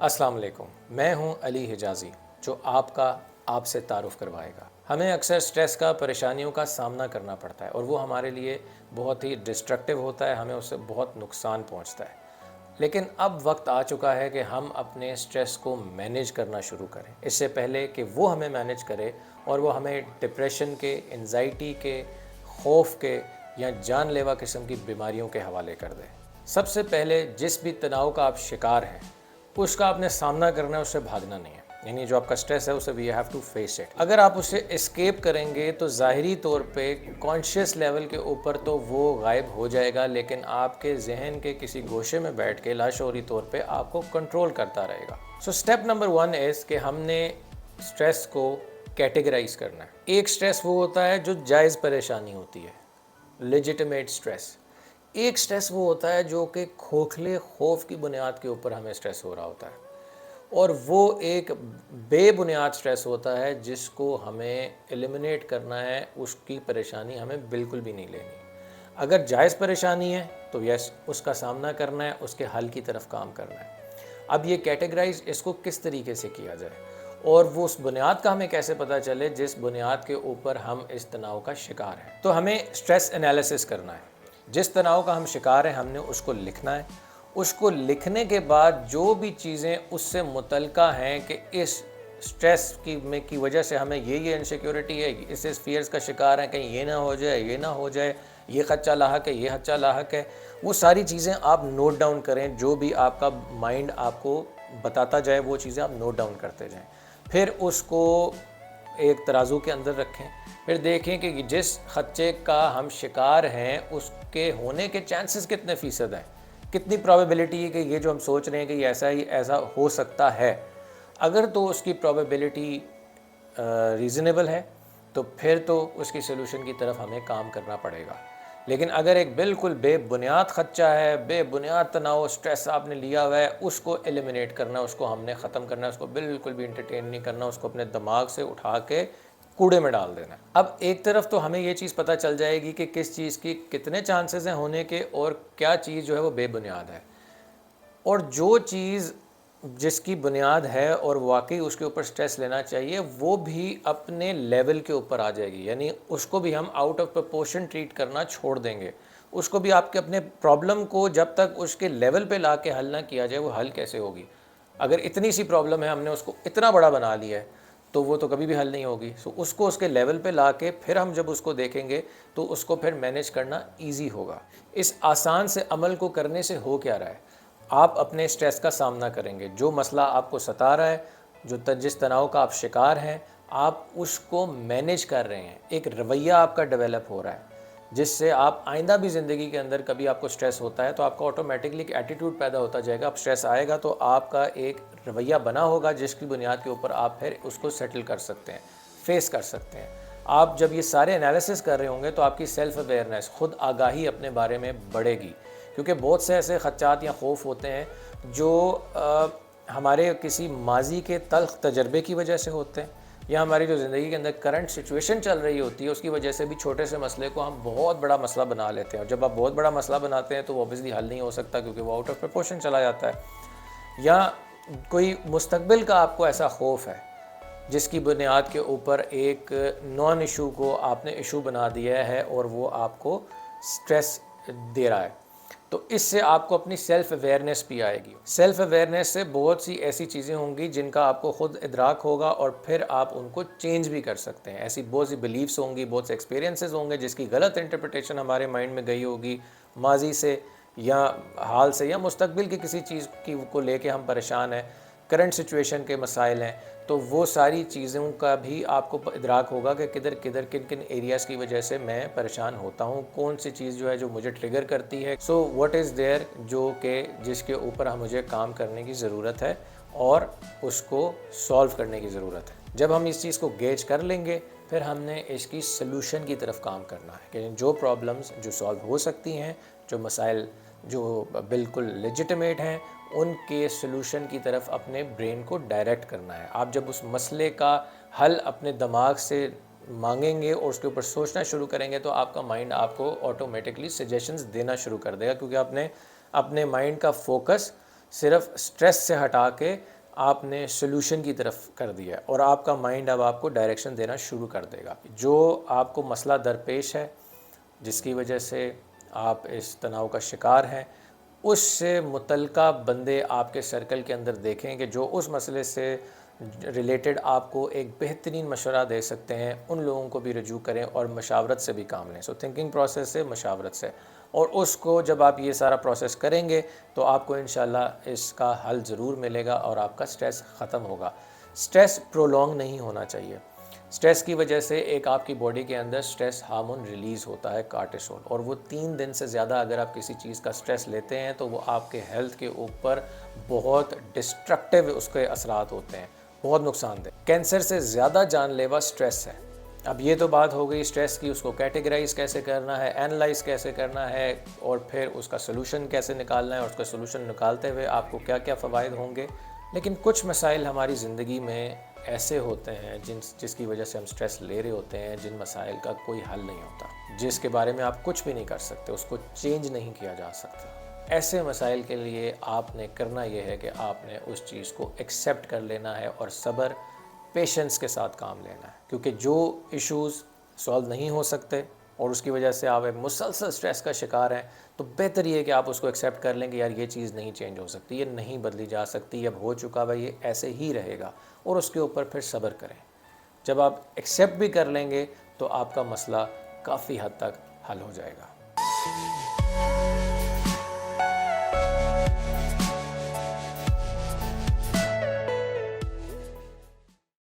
السلام علیکم، میں ہوں علی حجازی جو آپ سے تعارف کروائے گا۔ ہمیں اکثر سٹریس کا، پریشانیوں کا سامنا کرنا پڑتا ہے اور وہ ہمارے لیے بہت ہی ڈسٹرکٹیو ہوتا ہے، ہمیں اس سے بہت نقصان پہنچتا ہے۔ لیکن اب وقت آ چکا ہے کہ ہم اپنے سٹریس کو مینیج کرنا شروع کریں، اس سے پہلے کہ وہ ہمیں مینیج کرے اور وہ ہمیں ڈپریشن کے، انزائٹی کے، خوف کے یا جان لیوا قسم کی بیماریوں کے حوالے کر دے۔ سب سے پہلے جس بھی تناؤ کا آپ شکار ہیں اس کا آپ نے سامنا کرنا ہے، اس سے بھاگنا نہیں ہے۔ یعنی جو آپ کا سٹریس ہے اسے we have to face it. اگر آپ اسے اسکیپ کریں گے تو ظاہری طور پہ کانشیس لیول کے اوپر تو وہ غائب ہو جائے گا، لیکن آپ کے ذہن کے کسی گوشے میں بیٹھ کے لاشعوری طور پہ آپ کو کنٹرول کرتا رہے گا۔ سو اسٹیپ نمبر 1 از کہ ہم نے سٹریس کو کیٹیگرائز کرنا ہے۔ ایک سٹریس وہ ہوتا ہے جو جائز پریشانی ہوتی ہے، لیجیٹیمیٹ سٹریس۔ ایک سٹریس وہ ہوتا ہے جو کہ کھوکھلے خوف کی بنیاد کے اوپر ہمیں سٹریس ہو رہا ہوتا ہے، اور وہ ایک بے بنیاد سٹریس ہوتا ہے جس کو ہمیں ایلیمنیٹ کرنا ہے، اس کی پریشانی ہمیں بالکل بھی نہیں لینی۔ اگر جائز پریشانی ہے تو یس، اس کا سامنا کرنا ہے، اس کے حل کی طرف کام کرنا ہے۔ اب یہ کیٹیگرائز اس کو کس طریقے سے کیا جائے اور وہ اس بنیاد کا ہمیں کیسے پتہ چلے جس بنیاد کے اوپر ہم اس تناؤ کا شکار ہیں۔ تو ہمیں سٹریس انالیسس کرنا ہے۔ جس تناؤ کا ہم شکار ہیں ہم نے اس کو لکھنا ہے۔ اس کو لکھنے کے بعد جو بھی چیزیں اس سے متعلقہ ہیں کہ اس سٹریس کی وجہ سے ہمیں یہ انسیکیورٹی ہے، اس فیئرز کا شکار ہیں، کہیں یہ نہ ہو جائے، یہ نہ ہو جائے، یہ خدشہ لاحق ہے، یہ خدشہ لاحق ہے، وہ ساری چیزیں آپ نوٹ ڈاؤن کریں۔ جو بھی آپ کا مائنڈ آپ کو بتاتا جائے وہ چیزیں آپ نوٹ ڈاؤن کرتے جائیں۔ پھر اس کو ایک ترازو کے اندر رکھیں، پھر دیکھیں کہ جس خدشے کا ہم شکار ہیں اس کے ہونے کے چانسز کتنے فیصد ہیں، کتنی پرابیبلٹی ہے کہ یہ جو ہم سوچ رہے ہیں کہ یہ ایسا ہو سکتا ہے۔ اگر تو اس کی پرابیبلٹی ریزنیبل ہے تو پھر تو اس کی سلوشن کی طرف ہمیں کام کرنا پڑے گا۔ لیکن اگر ایک بالکل بے بنیاد خدشہ ہے، بے بنیاد تناؤ، سٹریس آپ نے لیا ہوا ہے، اس کو ایلیمنیٹ کرنا، اس کو ہم نے ختم کرنا ہے، اس کو بالکل بھی انٹرٹین نہیں کرنا، اس کو اپنے دماغ سے اٹھا کے کوڑے میں ڈال دینا ہے۔ اب ایک طرف تو ہمیں یہ چیز پتہ چل جائے گی کہ کس چیز کی کتنے چانسز ہیں ہونے کے اور کیا چیز جو ہے وہ بے بنیاد ہے، اور جو چیز جس کی بنیاد ہے اور واقعی اس کے اوپر سٹریس لینا چاہیے وہ بھی اپنے لیول کے اوپر آ جائے گی۔ یعنی اس کو بھی ہم آؤٹ آف پرپورشن ٹریٹ کرنا چھوڑ دیں گے۔ اس کو بھی آپ کے اپنے پرابلم کو جب تک اس کے لیول پہ لا کے حل نہ کیا جائے وہ حل کیسے ہوگی؟ اگر اتنی سی پرابلم ہے ہم نے اس کو اتنا بڑا بنا لیا ہے تو وہ تو کبھی بھی حل نہیں ہوگی۔ سو اس کو اس کے لیول پہ لا کے پھر ہم جب اس کو دیکھیں گے تو اس کو پھر مینیج کرنا ایزی ہوگا۔ اس آسان سے عمل کو کرنے سے ہو کیا رہا ہے؟ آپ اپنے سٹریس کا سامنا کریں گے، جو مسئلہ آپ کو ستا رہا ہے، جس تناؤ کا آپ شکار ہیں، آپ اس کو مینیج کر رہے ہیں، ایک رویہ آپ کا ڈیولپ ہو رہا ہے جس سے آپ آئندہ بھی زندگی کے اندر کبھی آپ کو سٹریس ہوتا ہے تو آپ کا آٹومیٹکلی ایک ایٹیٹیوڈ پیدا ہوتا جائے گا۔ اب سٹریس آئے گا تو آپ کا ایک رویہ بنا ہوگا جس کی بنیاد کے اوپر آپ پھر اس کو سیٹل کر سکتے ہیں، فیس کر سکتے ہیں۔ آپ جب یہ سارے انالیسس کر رہے ہوں گے تو آپ کی سیلف اویئرنیس، خود آگاہی اپنے بارے میں بڑھے گی، کیونکہ بہت سے ایسے خدشات یا خوف ہوتے ہیں جو ہمارے کسی ماضی کے تلخ تجربے کی وجہ سے ہوتے ہیں، یا ہماری جو زندگی کے اندر کرنٹ سچویشن چل رہی ہوتی ہے اس کی وجہ سے بھی چھوٹے سے مسئلے کو ہم بہت بڑا مسئلہ بنا لیتے ہیں، اور جب آپ بہت بڑا مسئلہ بناتے ہیں تو وہ اوبویسلی حل نہیں ہو سکتا کیونکہ وہ آؤٹ آف پرپورشن چلا جاتا ہے۔ یا کوئی مستقبل کا آپ کو ایسا خوف ہے جس کی بنیاد کے اوپر ایک نان ایشو کو آپ نے ایشو بنا دیا ہے اور وہ آپ کو سٹریس دے رہا ہے، تو اس سے آپ کو اپنی سیلف اویئرنیس بھی آئے گی۔ سیلف اویئرنیس سے بہت سی ایسی چیزیں ہوں گی جن کا آپ کو خود ادراک ہوگا اور پھر آپ ان کو چینج بھی کر سکتے ہیں۔ ایسی بہت سی بلیفس ہوں گی، بہت سے ایکسپیرینسز ہوں گے جس کی غلط انٹرپریٹیشن ہمارے مائنڈ میں گئی ہوگی ماضی سے یا حال سے یا مستقبل کی کسی چیز کو لے کے ہم پریشان ہیں، کرنٹ سچویشن کے مسائل ہیں، تو وہ ساری چیزوں کا بھی آپ کو ادراک ہوگا کہ کن کن ایریاز کی وجہ سے میں پریشان ہوتا ہوں، کون سی چیز جو ہے جو مجھے ٹریگر کرتی ہے۔ سو واٹ از دیئر جو کہ جس کے اوپر مجھے کام کرنے کی ضرورت ہے اور اس کو سولو کرنے کی ضرورت ہے۔ جب ہم اس چیز کو گیج کر لیں گے پھر ہم نے اس کی سلوشن کی طرف کام کرنا ہے کہ جو پرابلمز جو سولو ہو سکتی ہیں، جو مسائل جو بالکل لیجیٹیمیٹ ہیں، ان کے سلوشن کی طرف اپنے برین کو ڈائریکٹ کرنا ہے۔ آپ جب اس مسئلے کا حل اپنے دماغ سے مانگیں گے اور اس کے اوپر سوچنا شروع کریں گے تو آپ کا مائنڈ آپ کو آٹومیٹکلی سجیشنز دینا شروع کر دے گا، کیونکہ آپ نے اپنے مائنڈ کا فوکس صرف سٹریس سے ہٹا کے آپ نے سلوشن کی طرف کر دیا ہے اور آپ کا مائنڈ اب آپ کو ڈائریکشن دینا شروع کر دے گا. جو آپ کو مسئلہ درپیش ہے جس کی وجہ سے آپ اس تناؤ کا شکار ہیں، اس سے متعلقہ بندے آپ کے سرکل کے اندر دیکھیں کہ جو اس مسئلے سے ریلیٹڈ آپ کو ایک بہترین مشورہ دے سکتے ہیں، ان لوگوں کو بھی رجوع کریں اور مشاورت سے بھی کام لیں. تھنکنگ پروسیس سے، مشاورت سے، اور اس کو جب آپ یہ سارا پروسیس کریں گے تو آپ کو انشاءاللہ اس کا حل ضرور ملے گا اور آپ کا سٹریس ختم ہوگا. سٹریس پرولونگ نہیں ہونا چاہیے. سٹریس کی وجہ سے ایک آپ کی باڈی کے اندر سٹریس ہارمون ریلیز ہوتا ہے، کارٹیسول، اور وہ 3 دن سے زیادہ اگر آپ کسی چیز کا سٹریس لیتے ہیں تو وہ آپ کے ہیلتھ کے اوپر بہت ڈسٹرکٹیو اس کے اثرات ہوتے ہیں، بہت نقصان دہ. کینسر سے زیادہ جان لیوا سٹریس ہے. اب یہ تو بات ہو گئی سٹریس کی، اس کو کیٹیگرائز کیسے کرنا ہے، اینالائز کیسے کرنا ہے، اور پھر اس کا سلوشن کیسے نکالنا ہے، اور اس کا سلوشن نکالتے ہوئے آپ کو کیا کیا فوائد ہوں گے. لیکن کچھ مسائل ہماری زندگی میں ایسے ہوتے ہیں جس کی وجہ سے ہم سٹریس لے رہے ہوتے ہیں، جن مسائل کا کوئی حل نہیں ہوتا، جس کے بارے میں آپ کچھ بھی نہیں کر سکتے، اس کو چینج نہیں کیا جا سکتا. ایسے مسائل کے لیے آپ نے کرنا یہ ہے کہ آپ نے اس چیز کو ایکسیپٹ کر لینا ہے اور صبر، پیشنس کے ساتھ کام لینا ہے. کیونکہ جو ایشوز سولو نہیں ہو سکتے اور اس کی وجہ سے آپ ایک مسلسل سٹریس کا شکار ہیں، تو بہتر یہ ہے کہ آپ اس کو ایکسیپٹ کر لیں کہ یار یہ چیز نہیں چینج ہو سکتی، یہ نہیں بدلی جا سکتی، یہ اب ہو چکا ہے، یہ ایسے ہی رہے گا، اور اس کے اوپر پھر صبر کریں. جب آپ ایکسیپٹ بھی کر لیں گے تو آپ کا مسئلہ کافی حد تک حل ہو جائے گا.